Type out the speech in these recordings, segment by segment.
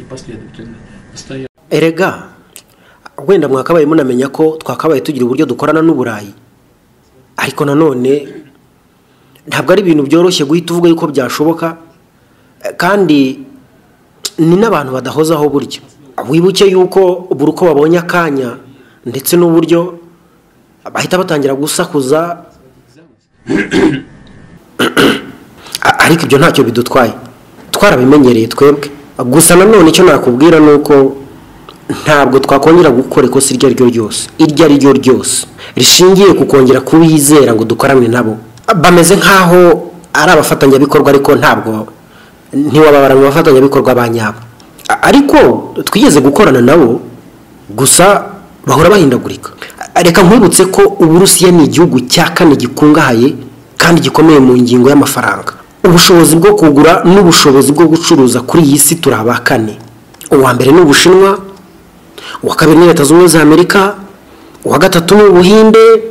непоследовательно. Постоянно. Erega wenda mwakabaye munamenya ko twakabaye tugira uburyo dukorana n'Uburayi, ariko nanone ntabwo ari ibintu byoroshye guhita uvuga yuko byashoboka, kandi ni n'abantu badahozaho buryo. Wibuke yuko uko babonye akanya ndetse n'uburyo bahita batangira gusakuza, ariko ibyo ntacyo bidutwaye, twarabimenyereye twebwe. Gusa nanone icyo nakubwira nuko ntabwo twakongera gukora ikosa iryo ari ryo ryose rishingiye ku kongera kubizera ngo dukorane nabo. Bameze nkaho ari abafatanyabikorwa, ariko ntabwo ntiwababara mu bafatanyabikorwa banyabo. Ariko twigeze gukorana nabo, gusa bahora bahindagurika. Reka nkwibutse ko Uburusiya ni igihugu cya kane gikungahaye kandi gikomeye mu ngingo y'amafaranga. Ubushobozi bwo kugura n'ubushobozi bwo gucuruza kuri iyi si turabakane. Uwa mbere ni Ubushinwa, uwa kabiri ni Leta Zunze Ubumwe za Amerika, uwa gatatu ni Ubuhinde,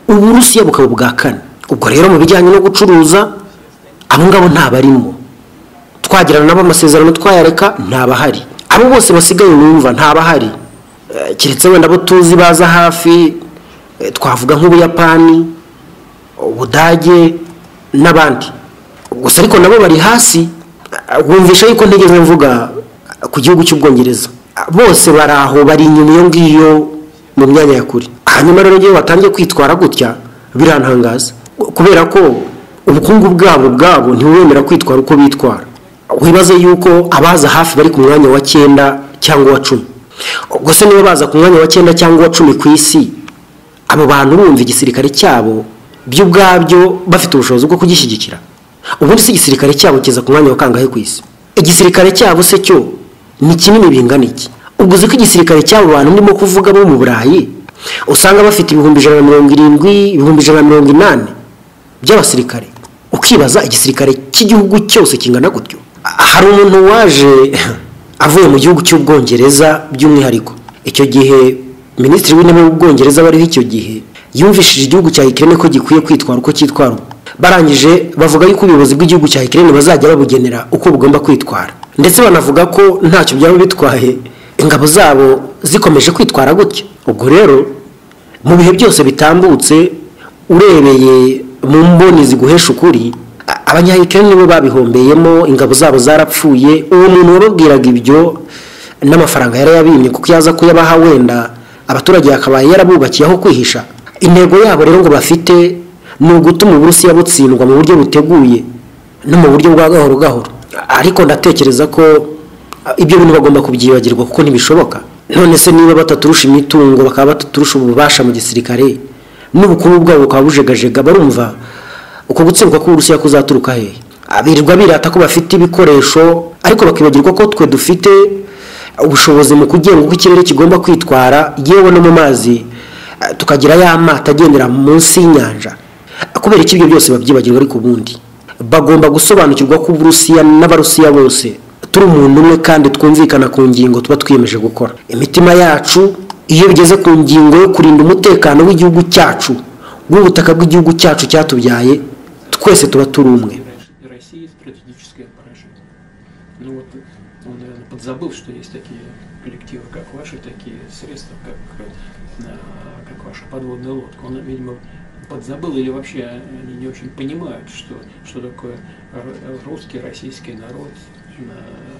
Uburusiya bukaba bwa kane. Ubwo rero mu bijyanye no gucuruza abo ngabo ntabarimo, twagirana nabo amasezerano twayareka ntabahari. Abo bose basigaye numva ntabahari, kiretse wenda abo tuzi baza hafi, twavuga nk'Ubuyapani, Ubudage n'abandi. Gusa ariko nabo bari hasi. Wumvisha yuko ntigeze mvuga ku gihugu cy'Ubwongereza, bose baraho bari inyuma iyo ngiyo mu myanya ya kuri. Hanyuma rero ngiye watangiye kwitwara gutya birantangaza, kubera ko ubukungu bwabo ntiwemera kwitwara uko bitwara. Wibaze yuko abaza hafi bari ku mwanya wa 9 cyangwa wa 10. Gusa niba baza ku mwanya wa 9 cyangwa wa 10 ku isi, abo bantu bumva igisirikare cyabo by'ubwabyo bafite ubushobozi bwo kugishyigikira. Ubundi si igisirikare cyabo kiza ku mwanya wa kangahe ku isi? Igisirikare cyabo se cyo ni kinini bingana iki? Ubwo uzi ko igisirikare cyabo bantu ndimo kuvuga bo mu Burayi usanga bafite 170, 180 by'abasirikare. Ukibaza igisirikare cy'igihugu cyose kingana gutyo. Hari umuntu waje avuye mu gihugu cy'Ubwongereza by'umwihariko. Icyo gihe Minisitiri w'Intebe w'Ubwongereza bariho icyo gihe yumvishije igihugu cya Ukraine ko gikwiye kwitwara uko cyitwara. Barangije bavuga yuko ubuyobozi bw'igihugu cya Ukraine bazajya babugenera uko bugomba kwitwara, ndetse banavuga ko ntacyo byaba bitwaye ingabo zabo zikomeje kwitwara gutyo. Ubwo rero mu bihe byose bitambutse, urebeye mu mboni ziguhesha ukuri, abanya-Ukraine nibo babihombeyemo, ingabo zabo zarapfuye. Uwo muntu wababwiraga ibyo n'amafaranga yarayabimye kuko yaza kuyabaha, wenda abaturage yakabaye yarabubakiye aho kwihisha. Intego yabo rero ngo bafite ni ugutuma Uburusiya butsindwa mu buryo buteguye no mu buryo bwa gahoro gahoro. Ariko ndatekereza ko ibyo bintu bagomba kubyibagirwa kuko ntibishoboka. None se niba bataturusha imitungo, bakaba bataturusha ububasha mu gisirikare, n'ubukungu bwabo bukaba bujegajega, barumva uko gutsindwa ko Uburusiya kuzaturuka hehe? Abirirwa birata ko bafite ibikoresho, ariko bakibagirwa ko twe dufite ubushobozi mu kugenga uko ikirere kigomba kwitwara, yewe no mu mazi tukagira ya mata agendera munsi y'inyanja. Kubera iki ibyo byose babyibagirwa? Ariko ubundi bagomba gusobanukirwa ko Uburusiya n'Abarusiya bose turi umuntu umwe, kandi twumvikana ku ngingo tuba twiyemeje gukora. Imitima yacu iyo bigeze ku ngingo yo kurinda umutekano w'igihugu cyacu, w'ubutaka bw'igihugu cyacu cyatubyaye, twese tuba turi umwe. Подзабыл, что есть такие коллективы, как ваши, такие средства, как ваша подводная лодка. Он, видимо, подзабыл или вообще они не очень понимают, что такое русский, российский народ,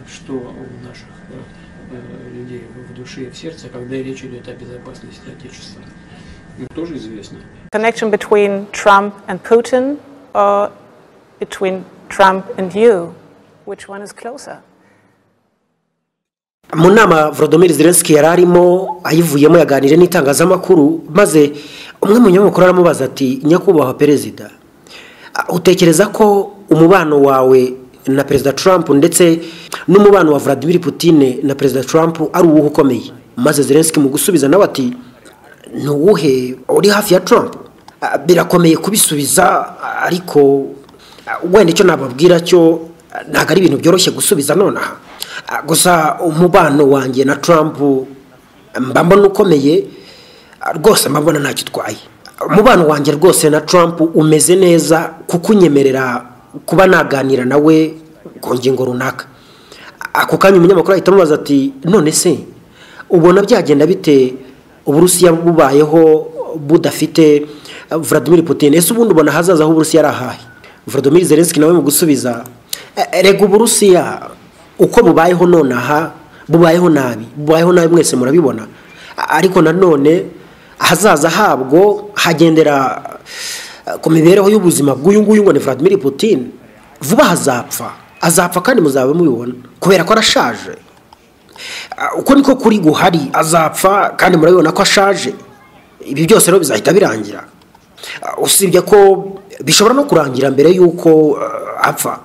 что у наших людей в душе и в сердце, когда речь идет о безопасности Отечества. Тоже известно. Connection between Trump and Putin or between Trump and you? Which one is closer? Mu nama Volodymyr Zelensky yararimo ayivuyemo yaganire n'itangazamakuru, maze umwe mu nyamakuru aramubaza ati, nyakubahwa perezida, utekereza ko umubano wawe na Perezida Trump ndetse n'umubano wa Vladimir Putin na Perezida Trump ari uwuhe ukomeye? Maze Zelensky mu gusubiza nawe ati, nuwuhe uri hafi ya Trump? Birakomeye kubisubiza, ariko wenda icyo nababwira cyo ntago ari ibintu byoroshye gusubiza nonaha. Gusa umubano wanjye na Trump mbambona ukomeye rwose, mbambona ntacyo twaye. Umubano wanjye rwose na Trump umeze neza kuko unyemerera kuba naganira nawe ku ngingo runaka. ako kanya umunyamakuru ahita amubaza ati none se ubona byagenda bite Uburusiya bubayeho budafite Vladimir Putin? Ese ubundi ubona hazaza aho Uburusiya arahaye? Volodymyr Zelensky nawe mu gusubiza rego Uburusiya uko bubayeho nonaha bubayeho nabi mwese murabibona, ariko nanone hazaza habwo hagendera ku mibereho y'ubuzima bw'uyu nguyu ngo ni Vladimir Putin. Vuba azapfa kandi muzaba mubibona kubera ko arashaje. Uko niko kuri guhari, azapfa kandi murabibona ko ashaje. Ibi byose rero bizahita birangira, usibye ko bishobora no kurangira mbere yuko apfa.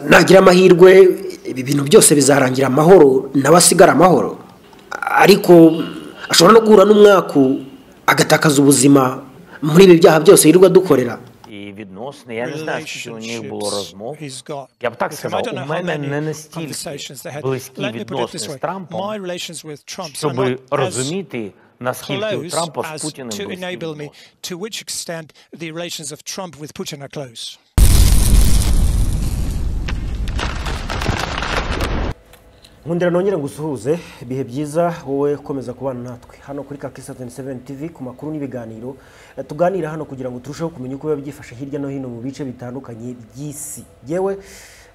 Nagira amahirwe ibi bintu byose bizarangira amahoro nabasigara amahoro, ariko ashobora no guhura n'umwaku agatakaza ubuzima muri ibi byaha byose yirirwa dukorera. Відносини, я не знаю, що у них було розмов. Я б так сказав, у мене не настільки близькі відносини з Трампом, щоб розуміти, наскільки у Трампа з Путіним близькі відносини. Nkundira nongera ngusuhuze, bihe byiza wowe ukomeza kubana natwe hano kuri Kakisa 27 TV ku makuru n'ibiganiro tuganira hano kugira ngo turusheho kumenya uko byifashe hirya no hino mu bice bitandukanye by'isi. Yewe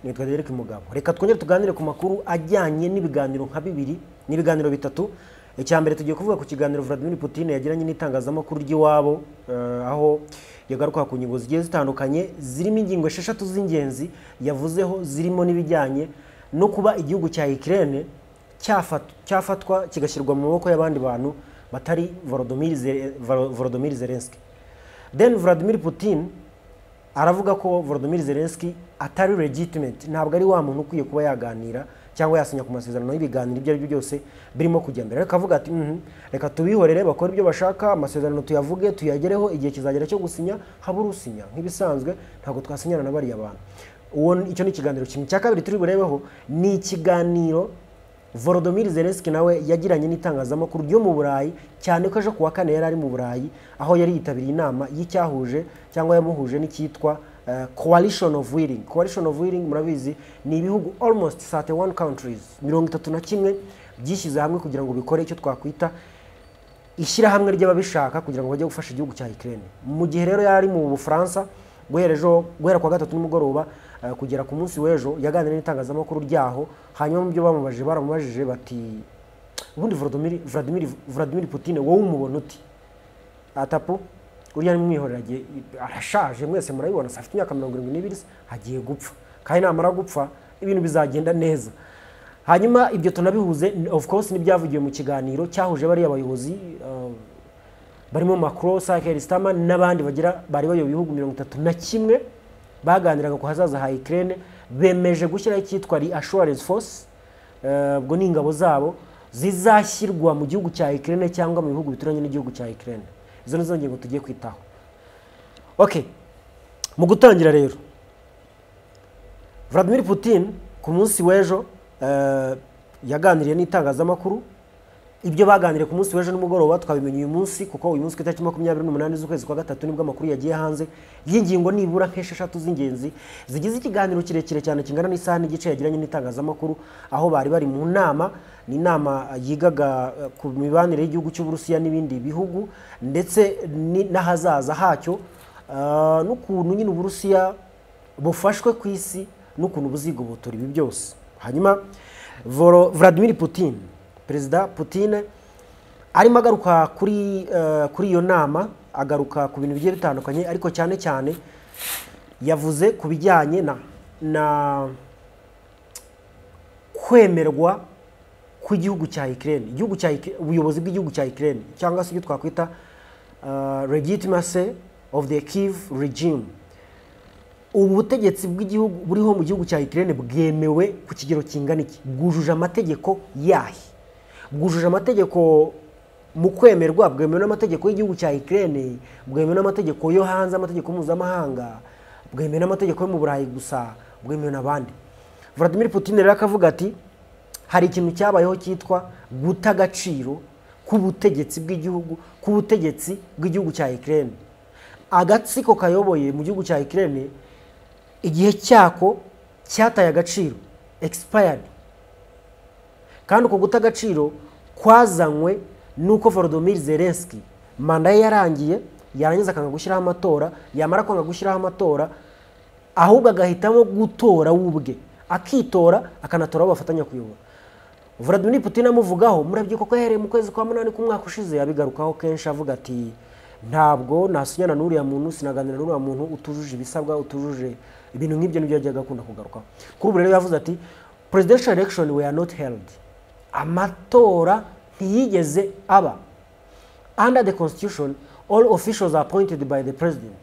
nitwa Derek Mugabo. Reka twongere tuganire ku makuru ajyanye n'ibiganiro nka bibiri n'ibiganiro bitatu. Icyambere tugiye kuvuga ku kiganiro Vladimir Putin yagiranye n'itangazamakuru ry'iwabo, aho yagaruka ku ngingo zigiye zitandukanye zirimo ingingo 6 z'ingenzi yavuzeho, zirimo n'ibijyanye no kuba igihugu cya Ukraine cyafatwa kigashyirwa mu maboko y'abandi bantu batari Volodymyr Zelensky. Then Vladimir Putin aravuga ko Volodymyr Zelensky atari legitimate, ntabwo ari wa muntu ukwiye kuba yaganira cyangwa yasinya ku masezerano y'ibiganiro ibyo ari byose birimo kujya mbere. Reka avuga ati reka tubihorere bakora ibyo bashaka, amasezerano tuyavuge tuyagereho, igihe kizagera cyo gusinya habura usinya, nk'ibisanzwe ntabwo twasinyana na bari abantu. Icyo ni ikiganiro kimwe. Cya kabiri turi burebeho ni ikiganiro Volodymyr Zelensky nawe yagiranye n'itangazamakuru ryo mu Burayi, cyane ko ejo kuwa kane yari ari mu Burayi aho yari yitabiriye inama y'icyahuje cyangwa yamuhuje n'icyitwa Coalition of Willing. Coalition of Willing murabizi ni ibihugu almost 31 countries 31 byishyize hamwe kugira ngo bikore icyo twakwita ishyira hamwe ry'ababishaka kugira ngo bajye gufasha igihugu cya Ukraine. Mu gihe rero yari mu Bufaransa guhera kwa gatatu nimugoroba kugera ku munsi w'ejo yaganiriye n'itangazamakuru ryaho, hanyuma mu byo baramubajije bati ubundi Vladimir Putin wowe umubona uti? Atapu uriya ni mwihorera arashaje, mwese murabibona, afite imyaka 72 agiye gupfa, kandi namara gupfa ibintu bizagenda neza. Hanyuma ibyo tunabihuze of course n'ibyavugiye mu kiganiro cyahuje bari abayobozi barimo Macron, Keir Starmer n'abandi bari bayoboye ibihugu 31 baganiraga ku hazaza ha Ukraine, bemeje gushyiraho icyitwa Reassurance Force, ubwo ni ingabo zabo zizashyirwa mu gihugu cya Ukraine cyangwa mu bihugu bituranye n'igihugu cya Ukraine. Izo nizo ngingo tugiye kwitaho. Okay, mu gutangira rero Vladimir Putin ku munsi w'ejo yaganiriye n'itangazamakuru. Ibyo baganiriye ku munsi w'ejo n'umugoroba twabimenye uyu munsi, kuko uyu munsi itariki 28 z'ukwezi kwa gatatu nibwo amakuru yagiye hanze y'ingingo nibura nk'esheshatu z'ingenzi zigize ikiganiro kirekire cyane kingana n'isaha n'igice yagiranye n'itangazamakuru, aho bari mu nama. Ni inama yigaga ku mibanire y'igihugu cy'Uburusiya n'ibindi bihugu ndetse n'ahazaza hacyo, n'ukuntu nyine Uburusiya bufashwe ku isi n'ukuntu buzigobotora ibi byose. Hanyuma Vladimir Putin, Perezida Putin arimo agaruka kuri iyo nama, agaruka ku bintu bigiye bitandukanye, ariko cyane cyane yavuze ku bijyanye na kwemerwa kw'igihugu cya Ukraine, ubuyobozi bw'igihugu cya Ukraine, cyangwa se ibyo twakwita legitimacy of the Kiev regime. Ubutegetsi bw'igihugu buriho mu gihugu cya Ukraine bwemewe ku kigero kingana iki? Bwujuje amategeko yahe? Bwujuje amategeko mu kwemerwa, bwemewe n'amategeko y'igihugu cya Ukraine, bwemewe n'amategeko yo hanze, amategeko mpuzamahanga, bwemewe n'amategeko yo mu Burayi gusa, bwemewe n'abandi. Vladimir Putin rero akavuga ati hari ikintu cyabayeho cyitwa guta agaciro k'ubutegetsi bw'igihugu, k'ubutegetsi bw'igihugu cya Ukraine. Agatsiko kayoboye mu gihugu cya Ukraine igihe cyako cyataye agaciro, expired, kandi uko guta agaciro kwazanywe nuko Volodymyr Zelensky manda ye yarangiye yarangiza akanga gushyiraho amatora yamara kwanga gushyiraho amatora ahubwo agahitamo gutora ubwe akitora akanatora abo bafatanya kuyobora. Vladimir Putin amuvugaho murabye koko yahereye mu kwezi kwa munani k'umwaka ushize yabigarukaho kenshi avuga ati ntabwo nasunyana n'uriya muntu sinaganira n'uriya muntu utujuje ibisabwa utujuje ibintu nk'ibyo nibyo yajyaga akunda kugarukaho. Kuri ubu rero yavuze ati presidential election were not held, amatora ntiyigeze aba. Under the constitution all officials are appointed by the president.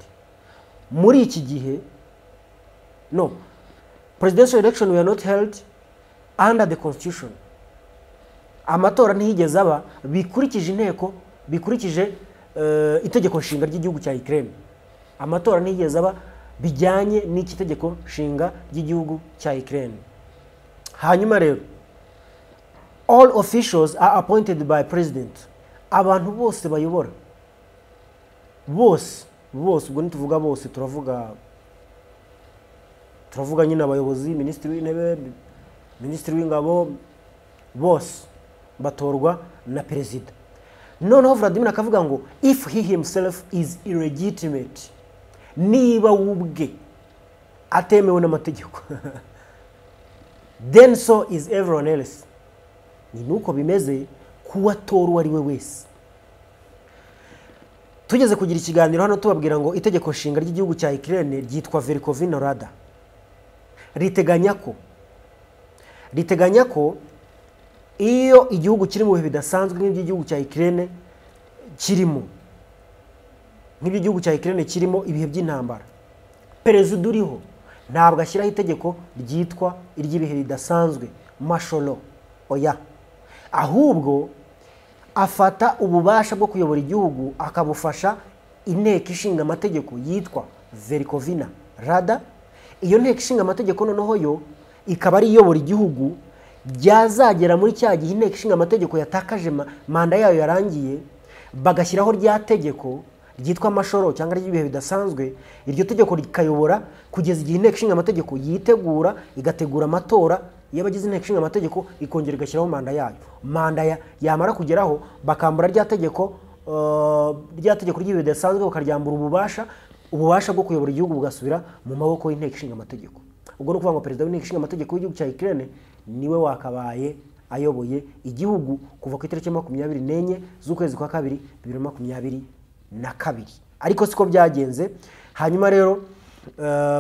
Muri iki gihe no, presidential election were not held under the constitution. Amatora ntiyigeze aba bikurikije inteko bikurikije itegeko nshinga ry'igihugu cya Ukraine. Amatora ntiyigeze aba bijyanye n'iki tegeko nshinga ry'igihugu cya Ukraine. Hanyuma rero all officials are appointed by president. Abantu bose bayobora bose ubwo nituvuga bose turavuga nyine abayobozi, minisitiri w'intebe, minisitiri w'ingabo, bose batorwa na perezida. Noneho Vladimir akavuga ngo if he himself is illegitimate, niba ubwe atemewe n'amategeko then so is everyone else. Ni nuko bimeze kuwatora ari we wese. Tugeze kugira ikiganiro hano tubabwira ngo itegeko nshinga ry'igihugu cya Ukraine ryitwa Verkhovna Rada. Riteganya ko iyo igihugu kiri mu bihe bidasanzwe nk'iby'igihugu cya Ukraine kirimo ibihe by'intambara, perezida uriho ntabwo ashyiraho itegeko ryitwa iry'ibihe bidasanzwe masholo oya, ahubwo afata ububasha bwo kuyobora igihugu akabufasha inteko ishinga amategeko yitwa Verkhovna Rada. Iyo nteko ishinga amategeko noneho yo ikaba ari iyobora igihugu byazagera muri cya gihe inteko ishinga amategeko yatakaje manda yayo yarangiye, bagashyiraho rya tegeko ryitwa mashoro cyangwa ry'ibihe bidasanzwe. Iryo tegeko rikayobora kugeza igihe inteko ishinga amategeko yitegura igategura amatora y'abagize inteko ishinga amategeko ikongera igashyiraho manda yayo. Manda yamara kugeraho bakambura rya tegeko ry'ibihe bidasanzwe bakaryambura ububasha bwo kuyobora igihugu bugasubira mu maboko y'inteko ishinga amategeko. Ubwo no kuvuga ngo perezida w'inteko ishinga amategeko w'igihugu cya Ukraine niwe wakabaye ayoboye igihugu kuva ku itariki 24 z'ukwezi kwa kabiri 2022. Ariko siko byagenze. Hanyuma rero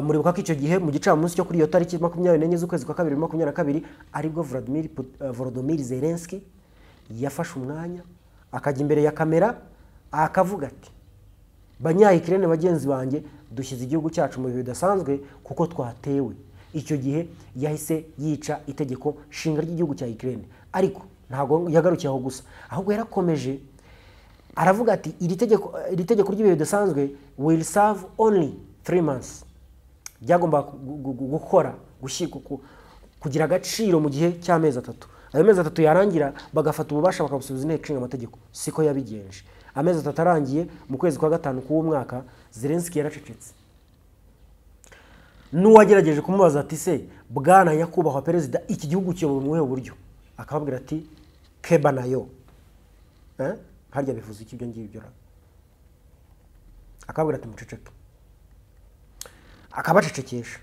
muribuka ko icyo gihe mu gicamunsi cyo kuri iyo tariki 24 z'ukwezi kwa kabiri 2022 aribwo Volodymyr Zelensky yafashe umwanya akajya imbere ya kamera akavuga ati Banya-Ukraine bagenzi banjye dushyize igihugu cyacu mu bihe bidasanzwe kuko twatewe. Icyo gihe yahise yica itegeko nshinga ry'igihugu cya Ukraine. Ariko ntabwo yagarukiye aho gusa, ahubwo yarakomeje aravuga ati iri tegeko ry'ibihe bidasanzwe will serve only 3 months. Byagomba gukora kugira agaciro mu gihe cy'amezi 3. Ayo mezi 3 yarangira bagafata ububasha bakabusubiza inteko ishinga amategeko. Siko yabigenje. Amezi 3 arangiye mu kwezi kwa 5 k'uwo mwaka Zelensky yaracecetse. N'uwagerageje kumubaza ati se bwana nyakubahwa perezida iki gihugu kiyobowe mu buhe buryo, akababwira ati keba nayo harya bivuze iki ibyo ngibyo, akababwira ati muceceke, akabacecekesha.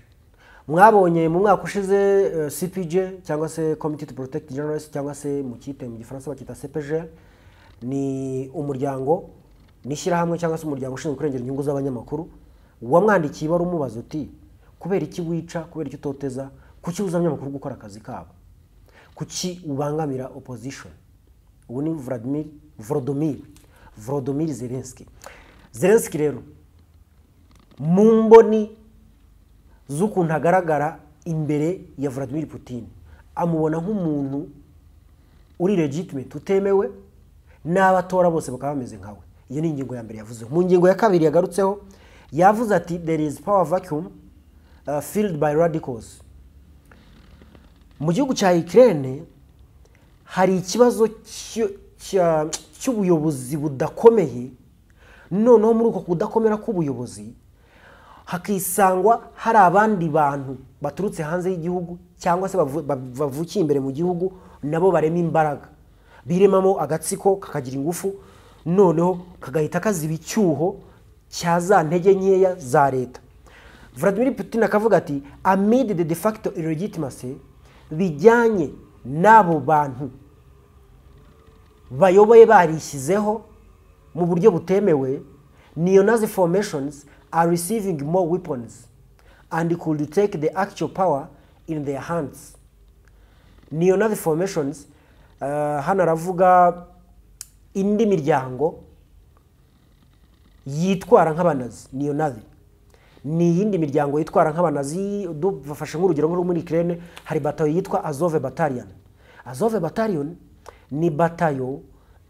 Mwabonye mu mwaka ushize CPJ cyangwa se Committee to Protect Journalists cyangwa se mu Gifaransa bakita CPJ, ni umuryango nishyirahamwe cyangwa se umuryango ushinzwe kurengera inyungu z'abanyamakuru, wamwandikiye bari umubaza uti kubera iki wica, kubera iki utoteza, kuki uza abanyamakuru gukora akazi kabo, kuki ubangamira opposition. Ubu ni Volodymyr Zelensky rero mu mboni z'ukuntu agaragara imbere ya Vladimir Putin amubona nk'umuntu uri legitimate utemewe n'abatora bose bakaba bameze nkawe. Iyo ni ingingo ya mbere yavuze. Mu ngingo ya kabiri yagarutseho yavuze ati there is power vacuum filled by radicals. Mu gihugu cya Ukraine hari ikibazo cy'ubuyobozi budakomeye, noneho muri uko kudakomera k'ubuyobozi hakisangwa hari abandi bantu baturutse hanze y'igihugu cyangwa se bavukiye imbere mu gihugu nabo barema imbaraga biremamo agatsiko kakagira ingufu noneho kagahita kaziba icyuho cya za ntege nkeya za leta. Vladimir Putin akavuga ati amid the de facto illegitimacy bijyanye n'abo bantu bayoboye barishyizeho mu buryo butemewe, neo-Nazi formations are receiving more weapons and could take the actual power in their hands. Neo-Nazi formations hano aravuga indi miryango yitwara nk'abanazi. Neo-Nazi ni yindi miryango yitwara nk'abanazi. Dufashe nk'urugero nko muri Ukraine hari batayo yitwa Azov Battalion. Azov Battalion ni batayo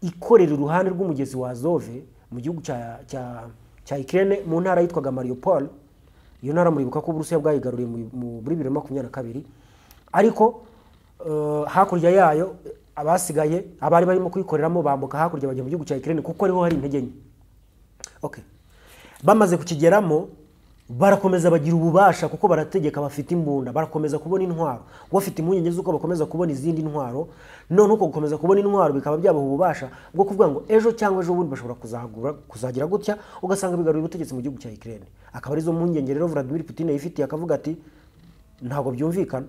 ikorera uruhande rw'umugezi wa Azov mu gihugu cya Ukraine mu ntara yitwaga Mariupol. Iyo ntara muribuka ko Uburusiya bwayigaruriye muri 2022, ariko hakurya yayo abasigaye abari barimo kuyikoreramo bambuka hakurya bajya mu gihugu cya Ukraine kuko ariho hari intege nke. Okay, bamaze kukigeramo barakomeza bagira ububasha kuko barategeka, bafite imbunda, barakomeza kubona intwaro, bafite impungenge z'uko bakomeza kubona izindi ntwaro. None uko gukomeza kubona intwaro bikaba byabaha ububasha bwo kuvuga ngo ejo cyangwa ejo bundi bashobora kuzagira gutya ugasanga bigaruye ubutegetsi mu gihugu cya Ukraine. Akaba arizo mpungenge rero Vladimir Putin yifitiye, akavuga ati ntago byumvikana.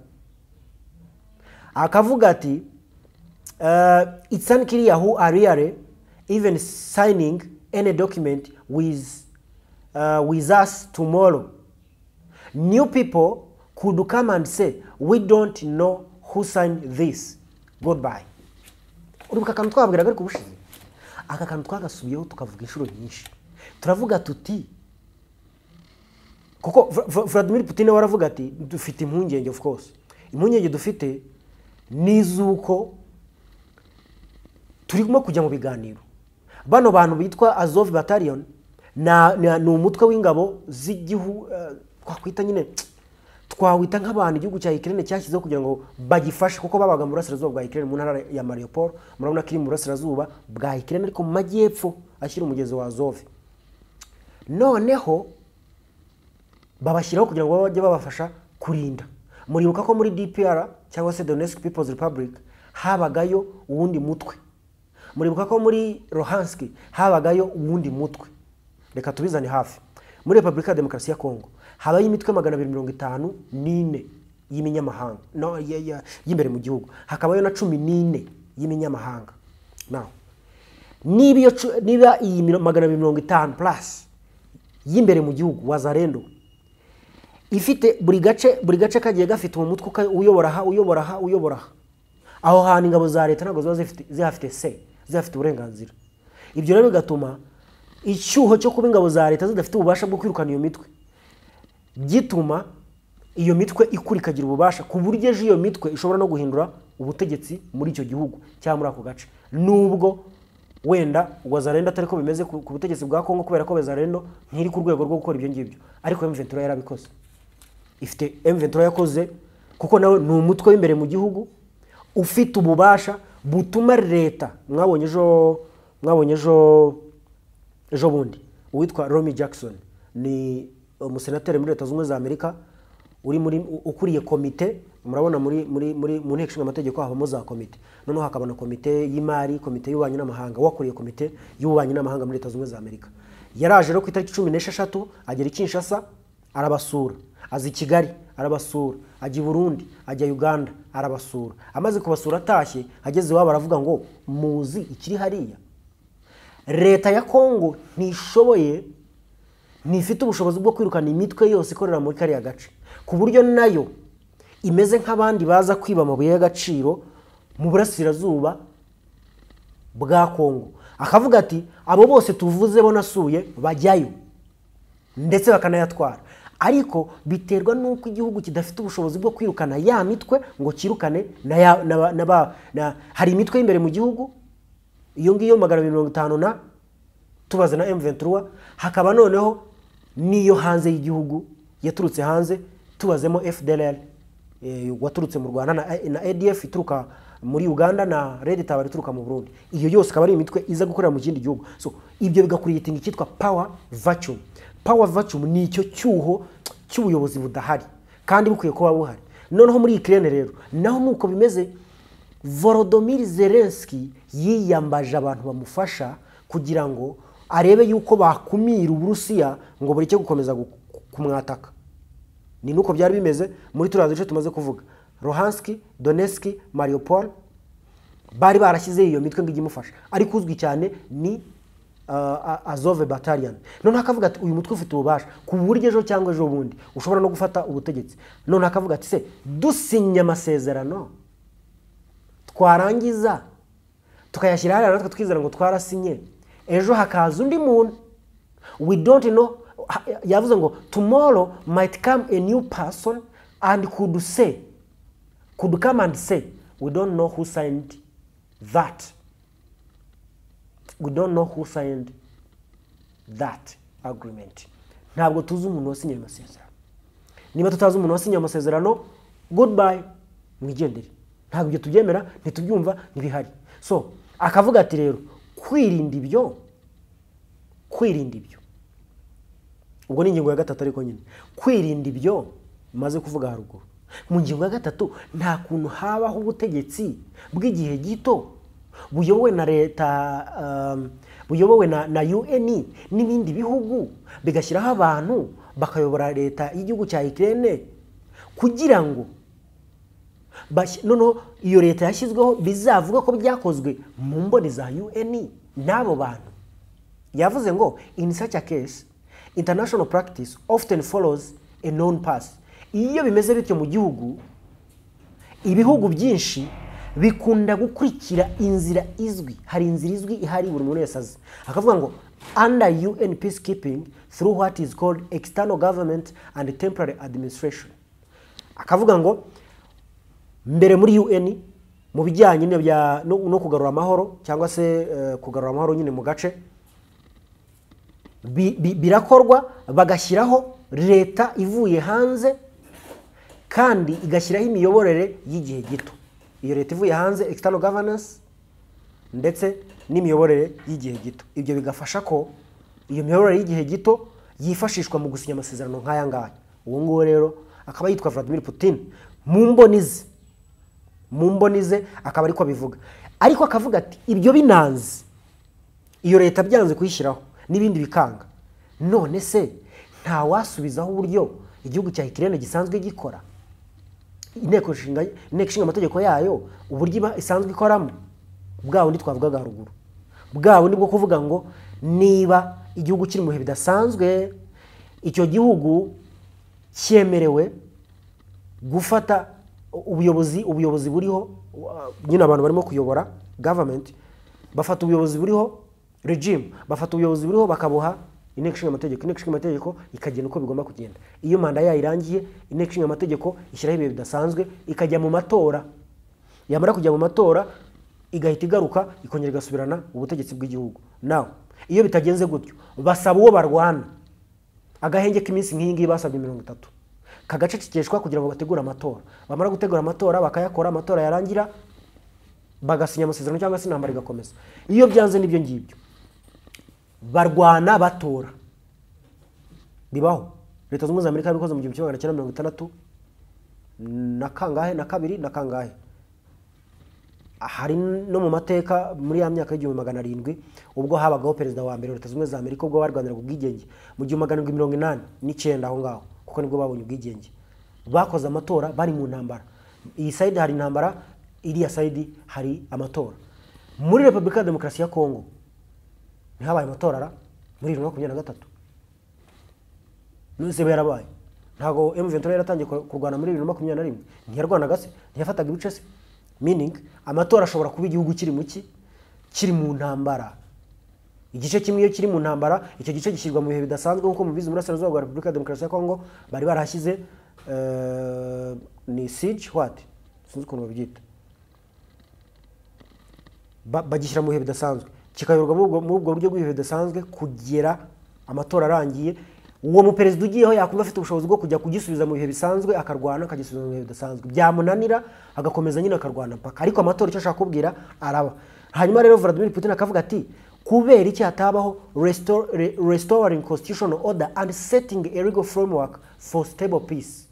Akavuga ati it's unclear who are really even signing any document with us tomorrow. New people could come and say we don't know who signed this. Goodbye. Urubuka kantu twabwiraga ariko ubushize aka kantu twagasubiyeho tukavuga inshuro nyinshi. Turavuga tuti kuko Vladimir Putin waravuga ati dufite impungenge. Of course impungenge dufite nizuko turimo kujya mu biganiro. Bano bantu bitwa Azov Battalion ni umutwe w'ingabo z'igihugu twakwita nyine twawita nk'abantu igihugu cya Ukraine cyashyizeho kugira ngo bagifashe kuko babaga mu burasirazuba bwa Ukraine mu ntara ya Mariupol. Murabona ko iri mu burasirazuba bwa Ukraine ariko mu majyepfo ashyira umugezi wa Azov. Noneho babashyiraho kugira ngo bajye babafasha kurinda. Muribuka ko muri DPR cyangwa se Donetsk People's Republic habagayo uwundi mutwe. Muribuka ko muri Luhansk habagayo uwundi mutwe. Reka tubizane hafi. Muri Republika ya Demokarasi ya Kongo habaye imitwe 254 y'iminyamahanga no y'imbere mu gihugu, hakabayo na 14 y'iminyamahanga. Now niba iyi 250 plus y'imbere mu gihugu Wazalendo ifite buri gace kagiye gafite mu mutwe uyobora aho hantu ingabo za leta ntago ziba zifite uburenganzira. Ibyo rero bigatuma icyuho cyo kuba ingabo za leta zidafite ububasha bwo kwirukana iyo mitwe gituma iyo mitwe ikurikagira ububasha ku buryo ejo iyo mitwe ishobora no guhindura ubutegetsi muri icyo gihugu cyangwa muri ako gace. Nubwo wenda Wazalendo atari ko bimeze ku butegetsi bwa Kongo kubera ko Wazalendo ntiri ku rwego rwo gukora ibyo ngibyo, ariko M23 yarabikoze. Ifite M23 yakoze kuko nawe ni umutwe w'imbere mu gihugu ufite ububasha butuma leta mwabonye ejo bundi uwitwa Romy Jackson ni umusenateri muri Leta Zunze za Amerika ukuriye komite. Murabona mu nteko ishinga amategeko habamo za komite, noneho hakabana komite y'imari, komite y'ububanyi n'amahanga. Wakuriye komite y'ububanyi n'amahanga muri Leta Zunze za Amerika yaraje rero ku itariki 16 agera i Kinshasa arabasura, azi Kigali arabasura, ajya i Burundi, ajya Uganda arabasura. Amaze kubasura atashye ageze iwabo aravuga ngo muzi ikiri hariya. Leta ya Kongo ntifite ubushobozi bwo kwirukana imitwe yose ikorera muri kariya gace ku buryo nayo imeze nk'abandi baza kwiba amabuye y'agaciro mu burasirazuba bwa Kongo. Akavuga ati abo bose tuvuze bo nasuye bajyayo ndetse bakanayatwara, ariko biterwa nuko igihugu kidafite ubushobozi bwo kwirukana ya mitwe ngo kirukane hari imitwe y'imbere mu gihugu iyo ngiyo 250 na tubaze na M23, hakaba noneho niyo hanze y'igihugu yaturutse hanze tubazemo FDLR waturutse mu Rwanda na ADF ituruka muri Uganda na Red Tabara ituruka mu Burundi. Iyo yose akaba ari imitwe iza gukorera mu kindi gihugu. So ibyo bigakuriyitinga cyitwa power vacuum. Power vacuum ni icyo cyuho cy'ubuyobozi budahari kandi bukwiye kuba buhari. Noneho muri Ukraine rero naho nuko bimeze Volodymyr Zelensky yiyambaje abantu bamufasha kugira ngo arebe yuko bakumira Uburusiya ngo bureke gukomeza kumwataka. Ni nuko byari bimeze muri turiya duce tumaze kuvuga, Luhansk, Donetsk, Mariupol, bari barashyize iyo mitwe ngo igimufasha, ariko uzwi cyane ni Azov Battalion. None akavuga ati uyu mutwe ufite ububasha ku buryo ejo cyangwa ejo bundi ushobora no gufata ubutegetsi. None akavuga ati se dusinya amasezerano twarangiza tukayashyira hariya natwe twizera ngo twarasinye, ejo hakaza undi muntu we don't know. Yavuze ngo tomorrow might come a new person and could come and say we don't know who signed that. We don't know who signed that agreement. Ntabwo tuzi umuntu wasinye amasezerano. Niba tutazi umuntu wasinye amasezerano, goodbye, mwigendere. Ntabwo ibyo tubyemera, ntitubyumva, ntibihari. So akavuga ati rero kwirinda ibyo ubwo ni ingingo ya gatatu, ariko nyine kwirinda ibyo maze kuvuga haruguru. Mu ngingo ya gatatu nta kuntu habaho ubutegetsi bw'igihe gito buyobowe na leta, buyobowe na UN n'ibindi bihugu, bigashyiraho abantu bakayobora leta y'igihugu cya Ukraine kugira ngo noneho iyo leta yashyizweho bizavuga ko byakozwe mu mboni za UN n'abo bantu. Yavuze ngo in such a case international practice often follows a known path. Iyo bimeze bityo mu gihugu, ibihugu byinshi bikunda gukurikira inzira izwi. Hari inzira izwi ihari buri muntu wese azi. Akavuga ngo under UN peacekeeping through what is called external government and temporary administration. Akavuga ngo mbere muri UN mu bijyanye no kugarura amahoro cyangwa se kugarura amahoro nyine mu gace birakorwa, bagashyiraho leta ivuye hanze kandi igashyiraho imiyoborere y'igihe gito. Iyo leta ivuye hanze external governance ndetse n'imiyoborere y'igihe gito, ibyo bigafasha ko iyo miyoborere y'igihe gito yifashishwa mu gusinya amasezerano nk'aya ngaya. Uwo nguwo rero akaba yitwa Vladimir Putin mu mboni ze akaba ariko bivuga. Ariko akavuga ati ibyo binanze, iyo leta byanze kuyishyiraho n'ibindi bikanga, none se nta wasubizaho uburyo igihugu cya Ukraine gisanzwe gikora, inteko ishinga amategeko yayo uburyo isanzwe ikoramo, bwa bundi twavugaga haruguru, bwa bundi bwo kuvuga ngo niba igihugu kiri mu bihe bidasanzwe, icyo gihugu cyemerewe gufata ubuyobozi buriho, nyine abantu barimo kuyobora government bafata ubuyobozi buriho regime, bafata ubuyobozi buriho bakabuha inteko ishinga amategeko. Inteko ishinga amategeko ikagena uko bigomba kugenda. Iyo manda yayo irangiye, inteko ishinga amategeko ishyiraho ibihe bidasanzwe, ikajya mu matora. Yamara kujya mu matora igahita igaruka ikongera igasubirana ubutegetsi bw'igihugu. Now iyo bitagenze gutyo, basaba uwo barwana agahenge k'iminsi nk'iyi ngiyi basabye 30 kagacecekeshwa kugira ngo bategure amatora. Bamara gutegura amatora bakayakora, amatora yarangira bagasinya amasezerano cyangwa se intambara igakomeza. Iyo byanze n'ibyo ngibyo barwana batora, bibaho. Leta zunze Amerika yabikoze mu 1960 na kangahe na kabiri na kangahe. Hari no mu mateka muri ya myaka y'1700 ubwo habagaho perezida wa mbere Leta zunze Amerika ubwo barwanira ubwigenge mu 1789 aho ngaho, kuko nibwo babonye ubwigenge. Bakoze amatora bari mu ntambara. Iyi side hari intambara, iriya side hari amatora. Muri Repubulika ya Demokarasi ya Kongo habaye amatora muri 2023. Nuse yarabaye. Ntago M23 yaratangiye kurwana muri 2021. Ntiyarwanaga se, ntiyafataga ibice se. Meaning amatora ashobora kuba igihugu kiri mu ntambara. Igice kimwe iyo kiri mu ntambara, icyo gice gishyirwa mu bihe bidasanzwe nkuko mubizi muri Burasirazuba bwa Repubulika ya Demokarasi ya Kongo bari barahashyize ni siege what? Sinzi ukuntu babyita. Bagishyira mu bihe bidasanzwe. Kikayorwa muri ubwo buryo bw'ibihe bidasanzwe kugera amatora arangiye. Uwo mu perezida ugiyeho yakumva afite ubushobozi bwo kujya kugisubiza mu bihe bisanzwe akarwana akagisubiza mu bihe bidasanzwe. Byamunanira agakomeza nyine akarwana mpaka. Ariko amatora icyo ashaka kubwira araba. Hanyuma rero Vladimir Putin akavuga ati kubera iki hatabaho restoring constitutional order and setting a legal framework for stable peace.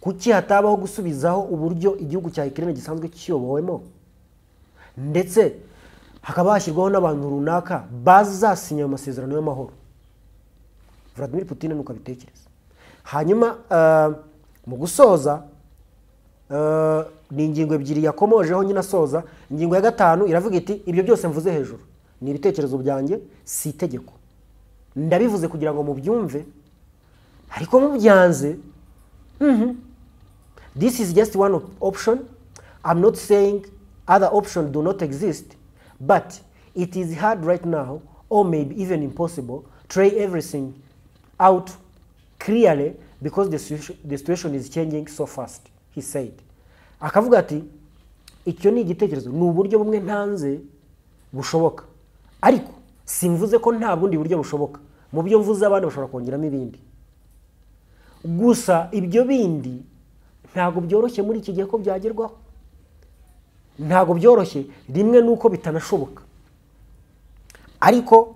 kuki hatabaho gusubizaho uburyo igihugu cya Ukraine gisanzwe kiyobowemo ndetse hakaba hashyirwaho n'abantu runaka bazasinya ayo masezerano y'amahoro. Vladimir Putin nuko abitekereza. Hanyuma mu gusoza ni ingingo ebyiri yakomojeho nyina soza. Ingingo ya 5 iravuga iti ibyo byose mvuze hejuru ni ibitekerezo byanjye si itegeko, ndabivuze kugira ngo mubyumve ariko mubyanze. This is just one option. I'm not saying other options do not exist, but it is hard right now, or maybe even impossible, to lay everything out clearly because the situation is changing so fast, he said. Akavuga ati icyo ni igitekerezo, ni uburyo bumwe ntanze bushoboka, ariko simvuze ko nta bundi buryo bushoboka. Mu byo mvuze abandi bashobora kongeramo ibindi, gusa ibyo bindi ntago byoroshye muri iki gihe ko byagerwaho, ntago byoroshye rimwe nuko bitanashoboka, ariko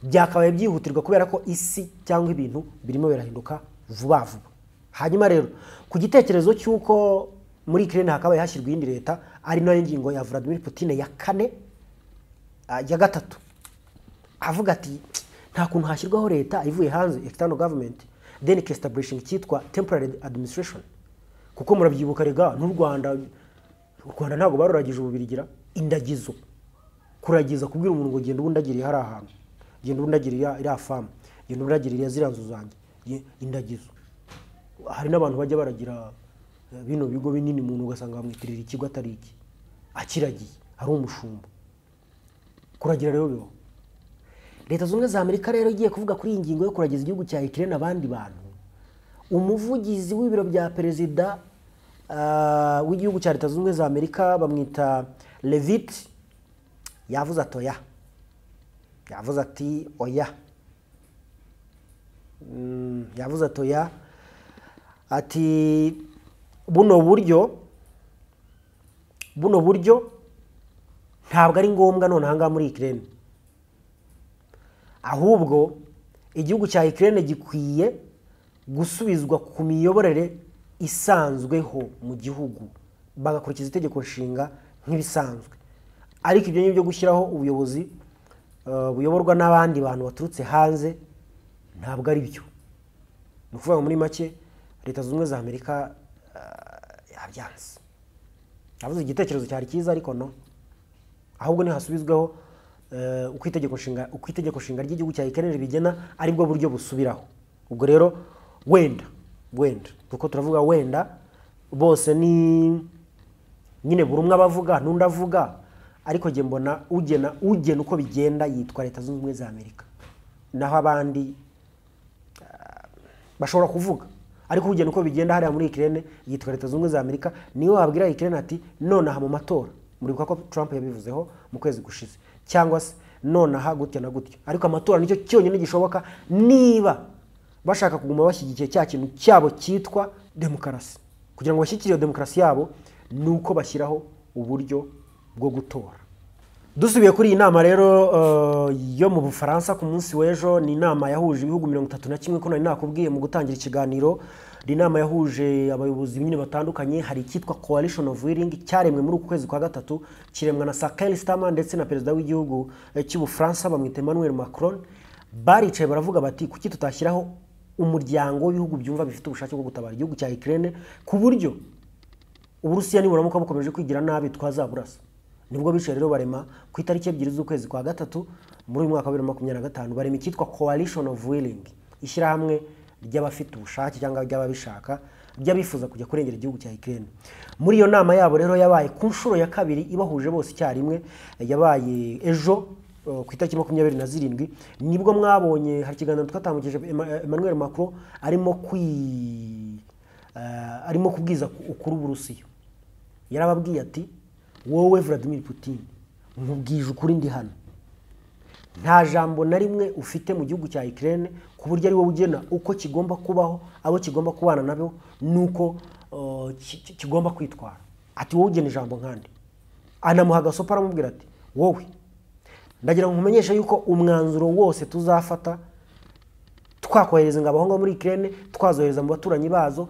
byakabaye byihutirwa kubera ko isi cyangwa ibintu birimo birahinduka vuba vuba. Hanyuma rero ku gitekerezo cy'uko muri Ukraine hakabaye hashyirwa iyindi leta, ari nayo ngingo ya Vladimir Putin ya 4 ya 3, avuga ati nta kuntu hashyirwaho leta ivuye hanze, external government, then establishing cyitwa temporary administration. Kuko murabyibuka rega n'u Rwanda ntago baruragije ububirigira indagizo, kuragiza kubwira umuntu ngo genda ubundagiriye hari ahantu, genda ubundagiriye iri afamu, genda ubundagiriye ziranzu zanjye, indagizo. Hari n'abantu bajya baragira bino bigo binini umuntu ugasanga bamwitirira ikigo atari iki, akiragiye ari umushumba. Kuragira rero biho. Leta zunze za Amerika rero igiye kuvuga kuri ingingo yo kuragiza igihugu cya Ukraine abandi bantu. Umuvugizi w'ibiro bya perezida w'igihugu cya Leta zunze za Amerika bamwita Levitt yavuze atoya, yavuze ati oya, yavuze atoya ati buno buryo ntabwo ari ngombwa none hanga muri Ukraine, ahubwo igihugu cya Ukraine gikwiye gusubizwa ku miyoborere isanzweho mu gihugu, bagakurikiza itegeko nshinga nk'ibisanzwe. Ariko ibyo n'ibyo gushyiraho ubuyobozi buyoborwa n'abandi bantu baturutse hanze ntabwo ari byo. Ni ukuvuga muri make Leta zunze za Amerika yabyanze. Yavuze igitekerezo cyari cyiza ariko no, ahubwo ntihasubizweho uko itegeko nshinga ry'igihugu cya Ukraine bigena ari bwo buryo busubiraho. Ubwo rero wenda kuko turavuga wenda bose ni nyine buri umwe abavuga n'undi avuga, ariko je mbona ugena uko bigenda yitwa Leta zunze za Amerika, naho abandi bashobora kuvuga, ariko ugena uko bigenda hariya muri Ukraine yitwa Leta zunze za Amerika. Niyo wabwira Ukraine ati nonaha mu matora, muri ko Trump yabivuzeho mu kwezi gushize, cyangwa se nonaha gutya na gutya, ariko amatora nicyo cyonyine gishoboka niba bashaka kuguma bashyigikiye cya kintu cyabo cyitwa demokarasi. Kugira ngo bashyikire demokarasi yabo nuko bashyiraho uburyo bwo gutora. Dusubiye kuri iyi nama rero yo mu Bufaransa ku munsi w'ejo, ni inama yahuje ibihugu 31 ko nari nakubwiye mu gutangira ikiganiro. Ni inama yahuje abayobozi nyine batandukanye, hari icyitwa Coalition of Willing cyaremwe muri uku kwezi kwa 3, kiremwa na Keir Starmer ndetse na perezida w'igihugu cy'Ubufaransa bamwita Emmanuel Macron. Baricaye baravuga bati kuki tutashyiraho umuryango w'ibihugu byumva bifite ubushake bwo gutabara igihugu cya Ukraine, ku buryo Uburusiya niburamuka bukomeje kwigira nabi twazaburasa. Nibwo bicaye rero barema ku itariki 2 z'ukwezi kwa 3 muri mwaka wa 2025 barema icyitwa Coalition of Willing, ishyirahamwe ry'abafite ubushake cyangwa ry'ababishaka by'abifuza kujya kurengera igihugu cya Ukraine. Muri iyo nama yabo rero yabaye ku nshuro ya 2 ibahuje bose icyarimwe, yabaye ejo ku itariki 27 nibwo mwabonye hari kiganiro twatambukije Emmanuel Macron arimo kubwiza ukuri Uburusiya. Yarababwiye ati wowe Vladimir Putin nkubwije ukuri ndi hano, nta jambo na rimwe ufite mu gihugu cya Ukraine ku buryo ari wowe ugena uko kigomba kubaho, abo kigomba kubana nabo nuko kigomba kwitwara. Ati wowe ugena ijambo nkandi. Anamuha agasopa aramubwira ati wowe ndagira ngo nkumenyeshe yuko umwanzuro wose tuzafata twakohereza ingabo ngo muri Ukraine, twazohereza mu baturanyi bazo,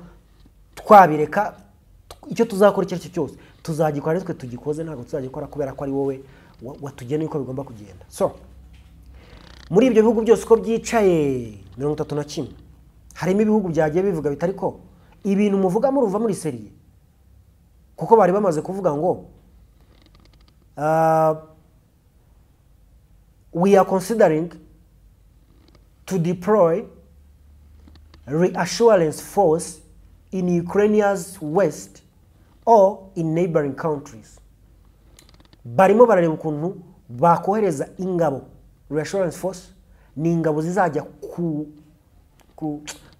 twabireka icyo tuzakora icyo cyose tuzagikora twe tugikoze ntabwo tuzagikora kubera ko ari wowe watugeneye uko bigomba kugenda. So muri ibyo bihugu byose uko byicaye 31 harimo ibihugu byagiye bivuga bitari ko ibintu muvuga muruva muri seriye, kuko bari bamaze kuvuga ngo we are considering to deploy reassurance force in Ukraine's west or in neighboring countries. Barimo barareba ukuntu bakohereza ingabo. Reassurance force ni ingabo zizajya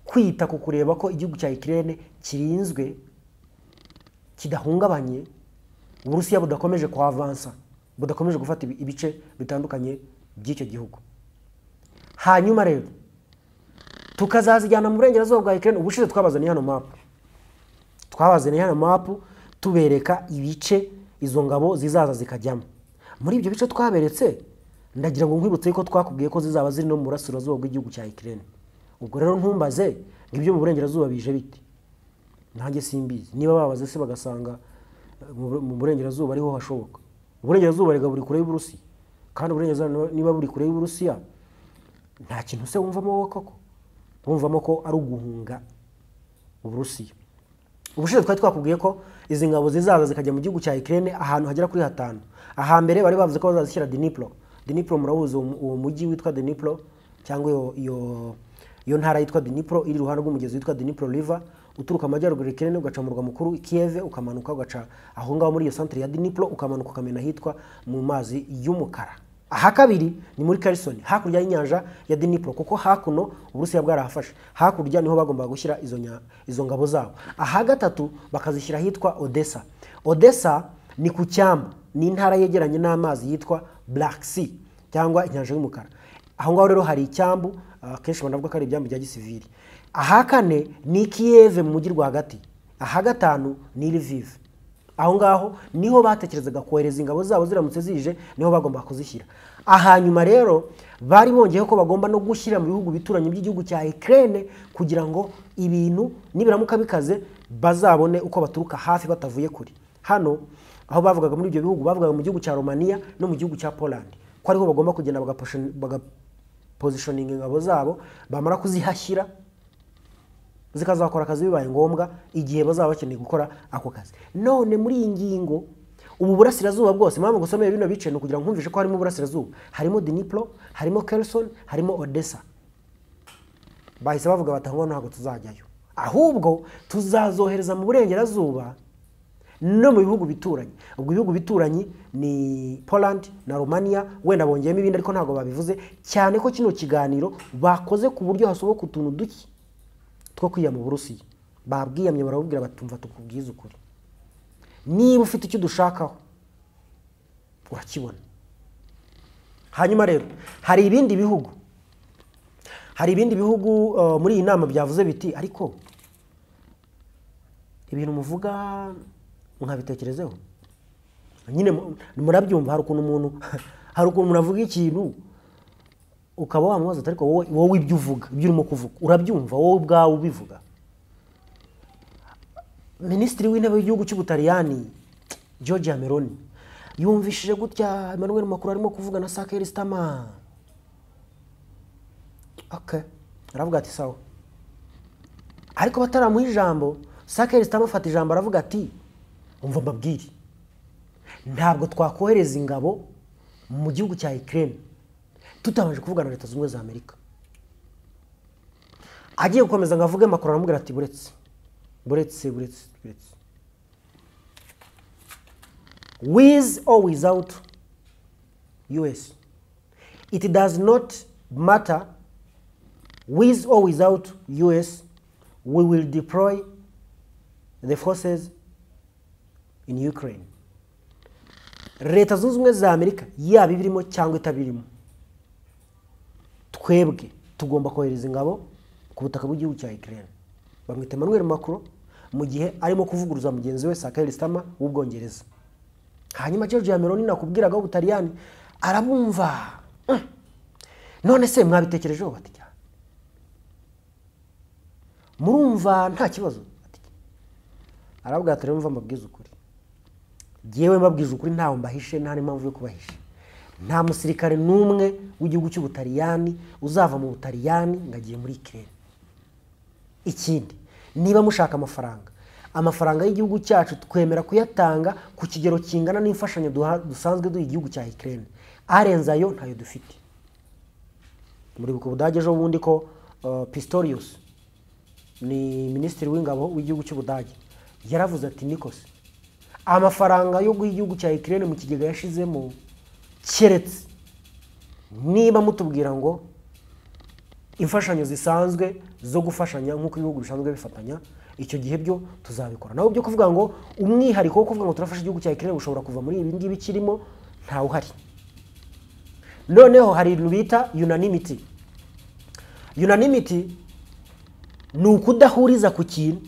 kwita ku kureba ko igihugu cya Ukraine kirinzwe kidahungabanye, Uburusiya budakomeje kuavansa, budakomeje gufata ibice bitandukanye by'icyo gihugu. Hanyuma rero tukazazijyana mu burengerazuba bwa Ukraine. Ubushize twabazaniye hano map tubereka ibice izo ngabo zizaza zikajyamo. Muri ibyo bice twaberetse ndagira ngo nkwibutse ko twakubwiye ko zizaba ziri no mu burasirazuba bw'igihugu cya Ukraine. Ubwo rero ntumbaze ngibyo mu burengerazuba bije biti, nanjye simbizi. Niba babaze se bagasanga mu burengerazuba ariho hashoboka. Uburengerazuba rega buri kure y'Uburusiya, kandi uburengerazuba niba buri kure y'Uburusiya nta kintu se wumvamo wowe koko, wumvamo ko ari uguhunga Uburusiya. Ubushize twari twakubwiye ko izi ngabo zizaza zikajya mu gihugu cya Ukraine ahantu hagera kuri 5. Ahambere bari bavuze ko bazashyira Dnipro murahuza uwo mujyi witwa Dnipro, cyangwa iyo ntara yitwa Dnipro iri ruhande rw'umugezi witwa Dnipro River, uturuka amajyaruguru Ukraine ugaca mu murwa mukuru Kiev, ukamanuka ugaca aho ngaho muri iyo centre ya Dnipro, ukamanuka ukamena hitwa mu mazi y'umukara. Aha kabiri ni muri Kherson, hakurya y'inyanja ya Dnipro, kuko hakuno Uburusiya bwarahafashe. Hakurya niho bagomba gushyira izo ngabo zabo. Aha gatatu bakazishyira hitwa Odessa. Odessa ni ku cyambu, ni intara yegeranye n'amazi yitwa Black Sea cyangwa inyanja y'umukara. Aho ngaho rero hari icyambu, kenshi banavuga ko ari ibyambu bya gisivili. Aha kane ni Kiev mu mujyi rwagati. Aha gatanu ni Lviv. Aho ngaho niho batekerezaga kohereza ingabo zabo ziramutse zije, niho bagomba kuzishyira. Aha nyuma rero bari bongeyeho ko bagomba no gushyira mu bihugu bituranye by'igihugu cya Ukraine kugira ngo ibintu nibiramuka bikaze bazabone uko baturuka hafi batavuye kuri. Hano aho bavugaga muri ibyo bihugu bavugaga mu gihugu cya Romania no mu gihugu cya Poland, ko ariho bagomba kugenda bagapositioning ingabo zabo, bamara kuzihashyira zikazakora akazi bibaye ngombwa igihe bazaba bakeneye gukora ako kazi. None muri iyi ngingo ubu burasirazuba bwose, mpamvu gusomeye bino bice no kugira ngo nkumvishe ko harimo burasirazuba, harimo Dnipro, harimo Kherson, harimo Odessa. Bahise bavuga batango ntabwo tuzajyayo, ahubwo tuzazohereza mu burengerazuba no mu bihugu bituranye. Ubwo ibihugu bituranye ni Poland na Romania, wenda bongeyemo ibindi ariko ntabwo babivuze cyane ko kino kiganiro bakoze ku buryo hasoboka utuntu duki two kwiyama mu Burusiya. Babwiyamye barabubwira batumva tukubwiza ukuri. Niba ufite icyo dushakaho urakibona. Hanyuma rero hari ibindi bihugu muri iyi nama byavuze biti ariko ibintu muvuga nkabitekerezeho. Nyine murabyumva, hari ukuntu umuntu avuga ikintu ukaba wamubaza ariko wowe ibyo uvuga, ibyo urimo kuvuga urabyumva wowe ubwawe ubivuga. Minisitiri w'intebe w'igihugu cy'Ubutaliyani Giorgia Meloni yumvishije gutya Emmanuel Macron arimo kuvuga na Keir Starmer. Aravuga ati sawa, ariko bataramuha ijambo Keir Starmer afata ijambo aravuga ati umva mbabwire, ntabwo twakohereza ingabo mu gihugu cya Ukraine tutabanje kuvugana na Leta Zunze Ubumwe za Amerika. Agiye gukomeza ngo avuge, Macron aramubwira ati buretse with or without US, it does not matter. With or without US, we will deploy the forces in Ukraine. Leta Zunze Ubumwe za Amerika yaba ibirimo cyangwa itabirimo, twebwe tugomba kohereza ingabo ku butaka bw'igihugu cya Ukraine. Bamwita Emmanuel Macron mu gihe arimo kuvuguruza mugenzi we Keir Starmer w'Ubwongereza. Hanyuma Giorgia Meloni nakubwiraga Ubutaliyani arabumva. None se mwabitekerejeho bati cyane, murumva nta kibazo? aravuga ati mva mbabwiza ukuri yewe mbabwiza ukuri ntaho mbahishe nta n'impamvu yo kubahisha nta musirikare n'umwe w'igihugu cy'Ubutaliyani uzava mu Butaliyani ngagiye muri Ukraine ikindi niba mushaka amafaranga y'igihugu cyacu twemera kuyatanga ku kigero kingana n'imfashanyo dusanzwe duha igihugu cya Ukraine arenza ayo ntayo dufite muri buko Budage ejo bundi ko Pistorius ni minisitiri w'ingabo w'igihugu cy'Ubudage yaravuze ati Nikos amafaranga yo guha igihugu cya Ukraine mu kigega yashizemo keretse niba mutubwira ngo imfashanyo zisanzwe zo gufashanya nk'uko ibihugu bisanzwe bifatanya icyo gihe byo tuzabikora naho byo kuvuga ngo umwihariko wo kuvuga ngo turafasha igihugu cya Ukraine ushobora kuva muri ibi ngibi kirimo ntawe uhari noneho hari ibintu bita unanimity ni ukudahuriza ku kintu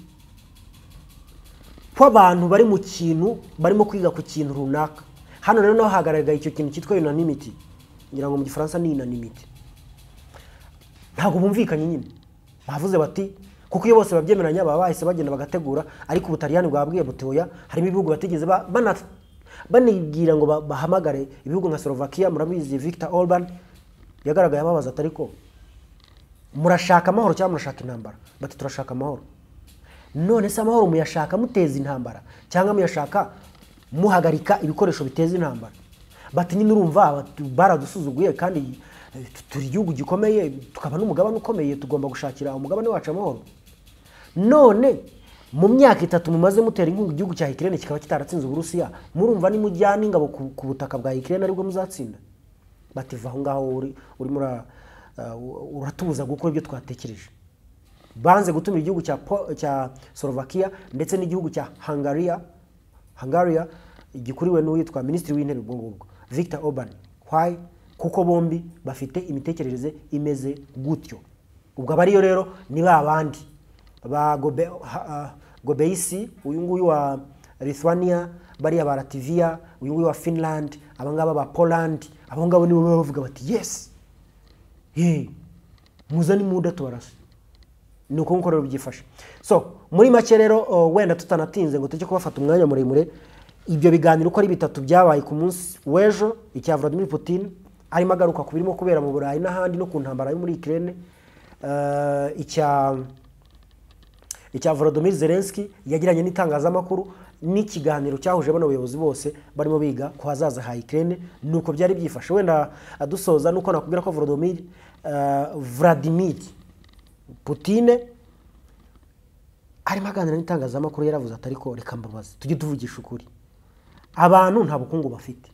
kw'abantu bari mu kintu barimo kwiga ku kintu runaka hano rero naho hagaragaye icyo kintu cyitwa unanimity ngira ngo mu gifaransa ni unanimity ntabwo bumvikanye nyine bavuze bati kuko iyo bose babyemeranya baba bahise bagenda bagategura ariko Ubutaliyani bwabwiye butoya harimo ibihugu batigeze banibwira ngo bahamagare ibihugu nka Slovakia murabizi Viktor Orban yagaragaye ababaza atariko murashaka amahoro cyangwa murashaka intambara bati turashaka amahoro none se amahoro muyashaka muteza intambara cyangwa muyashaka muhagarika ibikoresho biteza intambara bati nyine urumva baradusuzuguye kandi turi igihugu gikomeye tukaba n'umugabane ukomeye tugomba gushakira umugabane wacu amahoro none mu myaka 3 mumaze mutera inkunga igihugu cya Ukraine kikaba kitaratsinze Uburusiya murumva ni mujyana ingabo ku butaka bwa Ukraine aribwo muzatsinda bati va ngaho uri uratubuza gukora ibyo twatekereje banze gutumira igihugu cya Slovakia ndetse n'igihugu cya Hungary igikuriwe n'uwitwa minisitiri w'intebe bwongubwo Viktor Orban why kuko bombi bafite imitekerereze imeze gutyo ubwo abariyo rero ni babandi ba Gobeisi uyu nguyu wa Lithuania bari ya Latvia uyu nguyu wa Finland abangaba ba Poland abangabo nibo bavuga bati yes muzani muda tubarasa nuko nkorero byifashe so muri make rero wenda tutanatinze ngo tujye kubafata umwanya muremure ibyo biganiro uko ari bitatu byabaye ku munsi w'ejo icya Vladimir Putin arimo agaruka kubirimo kubera mu Burayi n'ahandi no ku ntambara yo muri Ukraine icya Volodymyr Zelensky yagiranye n'itangazamakuru n'ikiganiro cyahuje bano bayobozi bose barimo biga ku hazaza ha Ukraine nuko byari byifashe wenda adusoza nuko nakubwira ko Vladimir Putin arimo aganira n'itangazamakuru yaravuze atariko reka mbabaze tujye tuvugisha ukuri abantu nta bukungu bafite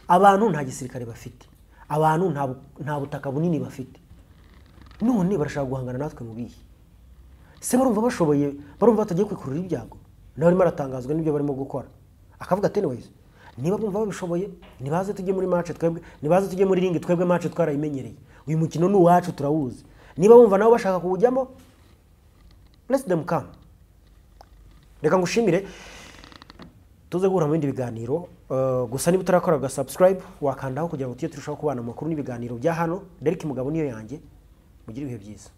abantu nta gisirikare bafite abantu nta butaka bunini bafite none barashaka guhangana natwe mu bihe se barumva bashoboye barumva batagiye kwikurura ibyago nawe arimo aratangazwa n'ibyo barimo gukora akavuga ati anyways niba bumva babishoboye nibaze tujye muri match twebwe nibaze tujye muri ring twebwe match twarayimenyereye uyu mukino ni uwacu turawuzi niba bumva nabo bashaka kuwujyamo let them come reka ngushimire tuze guhura mu bindi biganiro gusa niba utarakora subscribe wakandaho kugira ngo tujye turushaho kubana amakuru n'ibiganiro bya hano Derek Mugabo niyo yanjye mugire ibihe byiza